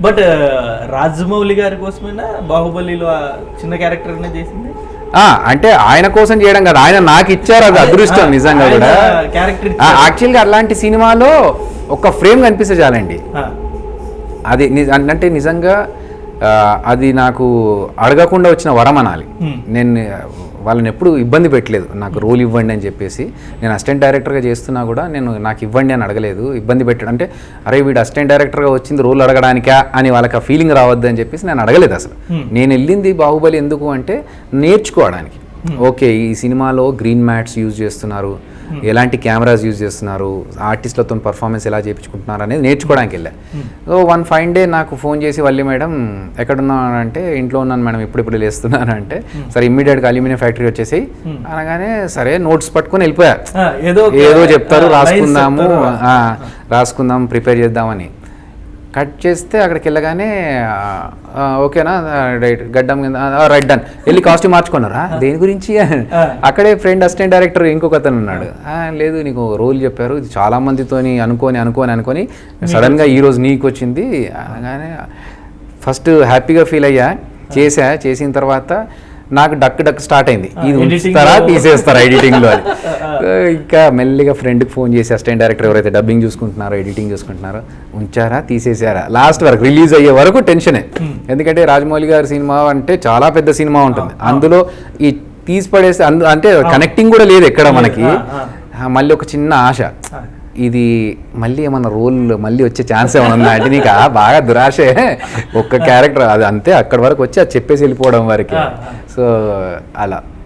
But Rajamouli గారి కోసమైనా బాహుబలిలో ఆ చిన్న క్యారెక్టర్ చేసింది. అంటే ఆయన కోసం చేయడం కదా, ఆయన నాకు ఇచ్చారు, అది అదృష్టం నిజంగా కూడా. యాక్చువల్గా అలాంటి సినిమాలో ఒక ఫ్రేమ్ కనిపిస్తే చాలండి, అది అంటే నిజంగా అది నాకు అడగకుండా వచ్చిన వరం అనాలి. నేను వాళ్ళని ఎప్పుడు ఇబ్బంది పెట్టలేదు, నాకు రోల్ ఇవ్వండి అని చెప్పేసి. నేను అసిస్టెంట్ డైరెక్టర్గా చేస్తున్నా కూడా నేను నాకు ఇవ్వండి అని అడగలేదు, ఇబ్బంది పెట్టాడు. అంటే అరే వీడు అసిస్టెంట్ డైరెక్టర్గా వచ్చింది రోల్ అడగడానికా అని వాళ్ళకి ఆ ఫీలింగ్ రావద్దు అని చెప్పేసి నేను అడగలేదు అసలు. నేను వెళ్ళింది బాహుబలి ఎందుకు అంటే నేర్చుకోవడానికి. ఓకే, ఈ సినిమాలో గ్రీన్ మ్యాట్స్ యూజ్ చేస్తున్నారు, ఎలాంటి కెమెరాస్ యూజ్ చేస్తున్నారు, ఆర్టిస్టులతో పర్ఫార్మెన్స్ ఎలా చేయించుకుంటున్నారు అనేది నేర్చుకోవడానికి వెళ్ళా. సో వన్ ఫైన్ డే నాకు ఫోన్ చేసి వల్లి మేడం ఎక్కడున్నాను అంటే ఇంట్లో ఉన్నాను మేడం, ఇప్పుడిప్పుడు లేస్తున్నాను అంటే సరే ఇమ్మీడియట్గా అల్యూమినియం ఫ్యాక్టరీ వచ్చేసి అనగానే సరే నోట్స్ పట్టుకొని వెళ్ళిపోయా. ఏదో చెప్తారు, రాసుకుందాం ప్రిపేర్ చేద్దామని కట్ చేస్తే అక్కడికి వెళ్ళగానే ఓకేనా రైట్ గడ్డం రైట్ డన్ వెళ్ళి కాస్ట్యూమ్ మార్చుకున్నారా దేని గురించి. అక్కడే ఫ్రెండ్ అసిస్టెంట్ డైరెక్టర్ ఇంకొక అతను ఉన్నాడు, లేదు నీకు రోల్ చెప్పారు, ఇది చాలా మందితోని అనుకొని సడన్గా ఈరోజు నీకు వచ్చింది అనగానే ఫస్ట్ హ్యాపీగా ఫీల్ అయ్యా. చేసిన తర్వాత నాకు డక్ స్టార్ట్ అయింది, ఇది ఉంచుతారా తీసేస్తారా ఎడిటింగ్లో అని. ఇంకా మెల్లిగా ఫ్రెండ్కి ఫోన్ చేసి అసిస్టెంట్ డైరెక్టర్ ఎవరైతే డబ్బింగ్ చూసుకుంటున్నారో ఎడిటింగ్ చూసుకుంటున్నారో ఉంచారా తీసేసారా, లాస్ట్ వరకు రిలీజ్ అయ్యే వరకు టెన్షనే. ఎందుకంటే రాజమౌళి గారి సినిమా అంటే చాలా పెద్ద సినిమా ఉంటుంది, అందులో ఈ తీసి పడేస్తే అంటే కనెక్టింగ్ కూడా లేదు ఎక్కడ మనకి. మళ్ళీ ఒక చిన్న ఆశ, ఇది మళ్ళీ ఏమన్నా రోల్ మళ్ళీ వచ్చే ఛాన్స్ ఏమైనా ఉందా అంటే నీకు బాగా దురాశే. ఒక్క క్యారెక్టర్ అది అంతే, అక్కడి వరకు వచ్చి అది చెప్పేసి వెళ్ళిపోవడం వరకు. సో అలా